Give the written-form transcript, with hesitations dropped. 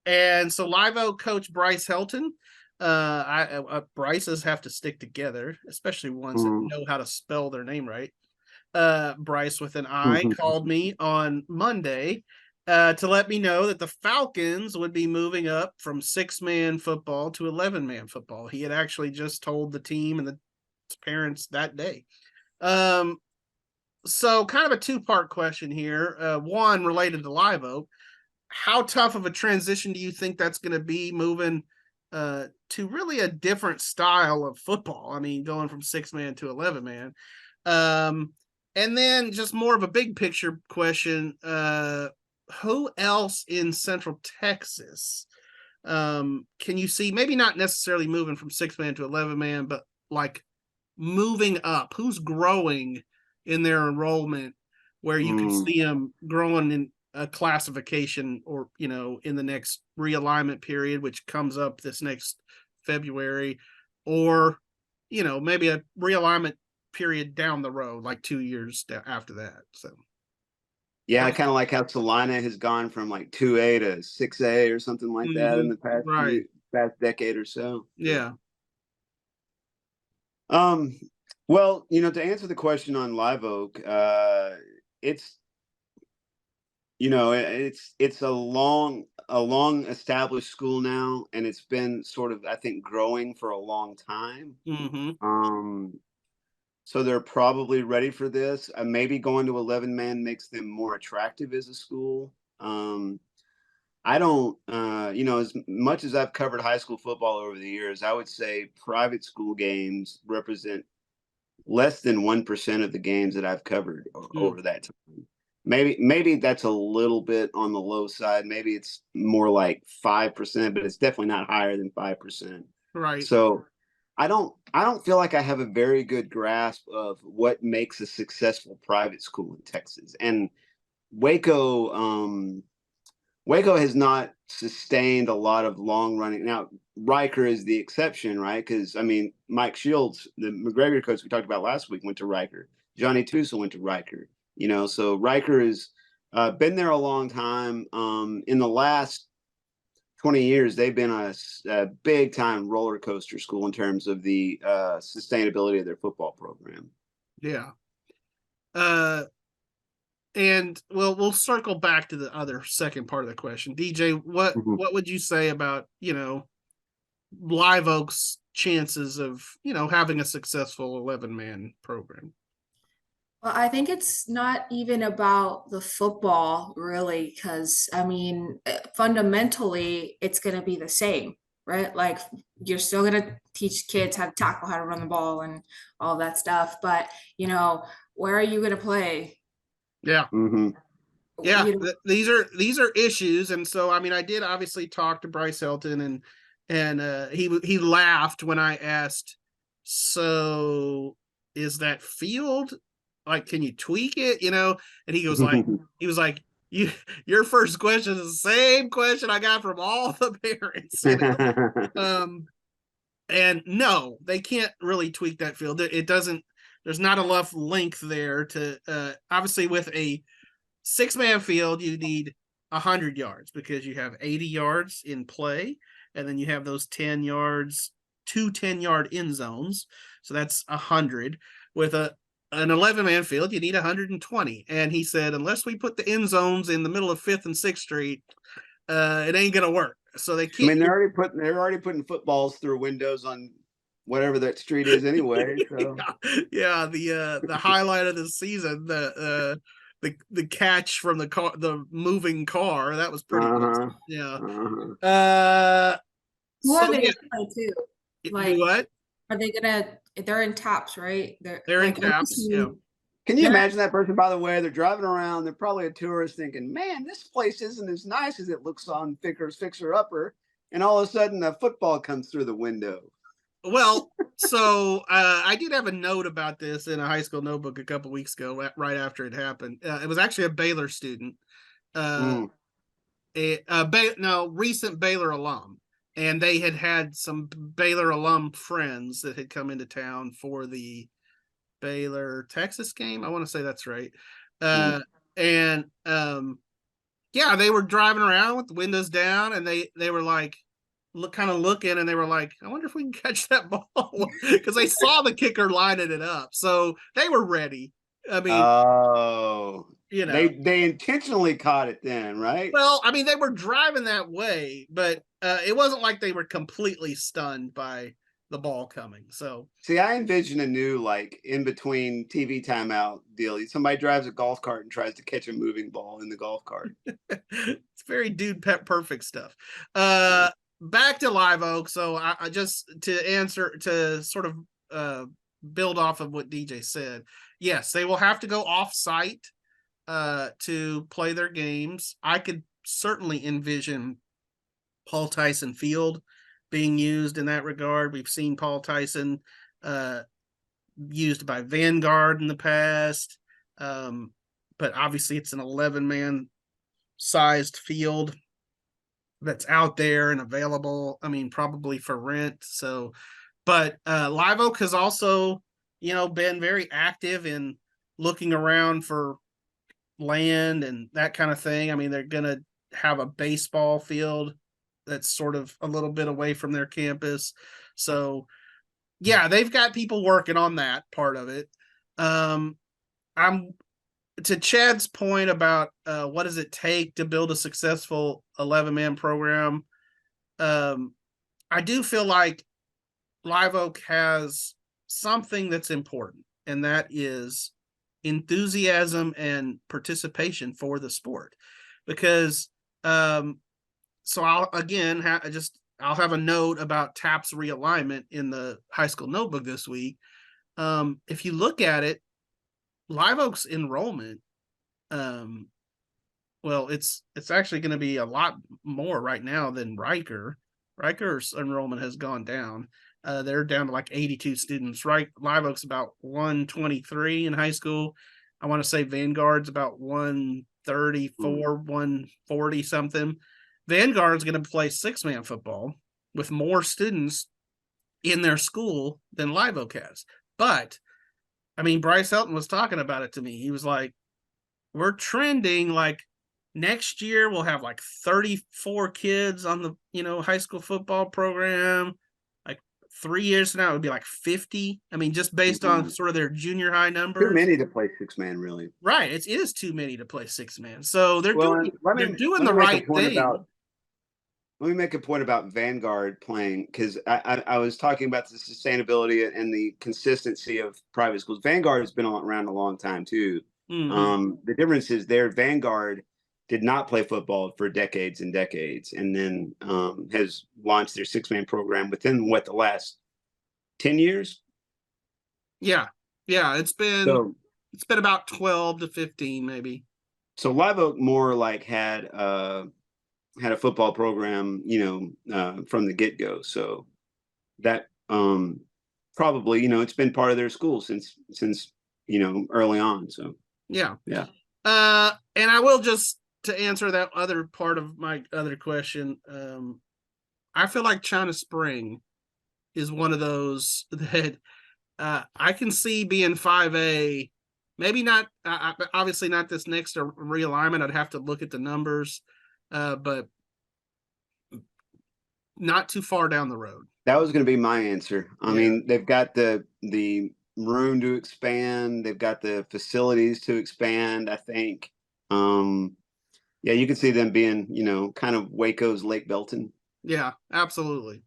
And so Live Oak coach Brice Helton. Brices have to stick together, especially ones that know how to spell their name right. Brice with an I called me on Monday to let me know that the Falcons would be moving up from 6-man football to 11-man football. He had actually just told the team and the parents that day. So kind of a two-part question here. One related to Live Oak. How tough of a transition do you think that's going to be moving to really a different style of football? I mean, going from 6-man to 11-man. And then just more of a big picture question. Who else in Central Texas can you see, maybe not necessarily moving from 6-man to 11-man, but like moving up? Who's growing in their enrollment where you can see them growing in a classification, or, you know, in the next realignment period, which comes up this next February, or, you know, maybe a realignment period down the road, like 2 years after that. So yeah, I kind of like how Salina has gone from like 2A to 6A or something like that in the past decade or so. Yeah. Well, you know, to answer the question on Live Oak, it's, you know, it's a long established school now, and it's been sort of, I think, growing for a long time. So they're probably ready for this. Maybe going to 11-man makes them more attractive as a school. I don't, you know, as much as I've covered high school football over the years, I would say private school games represent less than 1% of the games that I've covered over that time. Maybe that's a little bit on the low side. Maybe it's more like 5%, but it's definitely not higher than 5%. Right. So I don't feel like I have a very good grasp of what makes a successful private school in Texas. And Waco has not sustained a lot of long running. Now, Riker is the exception, right? Because, I mean, Mike Shields, the McGregor coach we talked about last week, went to Riker. Johnny Tusa went to Riker. You know, so Riker has been there a long time. In the last 20 years, they've been a big time roller coaster school in terms of the sustainability of their football program. Yeah. And we'll circle back to the other second part of the question. DJ, what would you say about, you know, Live Oak's chances of, you know, having a successful 11-man program? Well, I think it's not even about the football, really, because I mean, fundamentally, it's going to be the same, right? Like, you're still going to teach kids how to tackle, how to run the ball, and all that stuff. But, you know, where are you going to play? Yeah. Yeah. You know, These are issues. And so, I mean, I did obviously talk to Brice Helton, and he laughed when I asked, so is that field, like, can you tweak it, you know? And he was like, your first question is the same question I got from all the parents, you know? And no, they can't really tweak that field. It doesn't, there's not enough length there to, obviously with a 6-man field, you need 100 yards because you have 80 yards in play, and then you have those 10 yards, 2 10-yard end zones. So that's 100. With an 11-man field, you need 120. And he said, unless we put the end zones in the middle of 5th and 6th Street, it ain't gonna work. So they can't. I mean, they're already putting footballs through windows on whatever that street is anyway. So. Yeah, the highlight of the season, the catch from the moving car, that was pretty awesome. Yeah. who are they going to play too? Like, what? Are they gonna? They're in TAPS, right? They're in TAPS. Yeah. Can you imagine that person, by the way? They're driving around. They're probably a tourist thinking, man, this place isn't as nice as it looks on Fixer Upper. And all of a sudden, a football comes through the window. Well, so I did have a note about this in a high school notebook a couple weeks ago, right after it happened. It was actually a Baylor student, recent Baylor alum. And they had some Baylor alum friends that had come into town for the Baylor Texas game. I want to say that's right. And Yeah, they were driving around with the windows down, and they were like kind of looking, and they were like, I wonder if we can catch that ball, because they saw the kicker lining it up, so they were ready. I mean, Oh, you know, they intentionally caught it then, right? well, I mean, they were driving that way, but it wasn't like they were completely stunned by the ball coming. So See, I envision a new like in between TV timeout deal. Somebody drives a golf cart and tries to catch a moving ball in the golf cart. it's very dude pet perfect stuff. Back to Live Oak. So I just to answer to sort of build off of what DJ said. Yes, they will have to go off site to play their games. I could certainly envision Paul Tyson Field being used in that regard. We've seen Paul Tyson used by Vanguard in the past, but obviously it's an 11-man sized field that's out there and available. I mean, probably for rent. So, but Live Oak has also, been very active in looking around for land and that kind of thing. I mean, they're going to have a baseball field that's sort of a little bit away from their campus. So, yeah, they've got people working on that part of it. I'm to Chad's point about what does it take to build a successful 11-man program. I do feel like Live Oak has something that's important, and that is enthusiasm and participation for the sport. Because so I'll again I'll have a note about TAP's realignment in the high school notebook this week. If you look at it, Live Oak's enrollment, well, it's actually going to be a lot more right now than Riker. Riker's enrollment has gone down. They're down to like 82 students. Right, Live Oak's about 123 in high school. I want to say Vanguard's about 134, 140 something. Vanguard's going to play 6-man football with more students in their school than Live Oak has. But I mean, Brice Helton was talking about it to me. He was like, we're trending like next year we'll have like 34 kids on the, high school football program. Like 3 years from now, it would be like 50. I mean, just based on sort of their junior high numbers. Too many to play 6-man, really. Right. It is too many to play 6-man. So they're doing let the me right thing. Let me make a point about Vanguard playing, because I was talking about the sustainability and the consistency of private schools. Vanguard has been around a long time too. Mm-hmm. The difference is their Vanguard did not play football for decades and decades, and then has launched their 6-man program within the last 10 years. Yeah. It's been about 12 to 15 maybe. So Live Oak more like had a football program, from the get-go. So that probably, it's been part of their school since early on. So yeah. And I will just, to answer that other part of my other question, I feel like China Spring is one of those that I can see being 5A. Maybe not, obviously not this next realignment. I'd have to look at the numbers, but not too far down the road. That was going to be my answer. I mean, they've got the room to expand. They've got the facilities to expand, I think. You can see them being, kind of Waco's Lake Belton. Yeah, absolutely.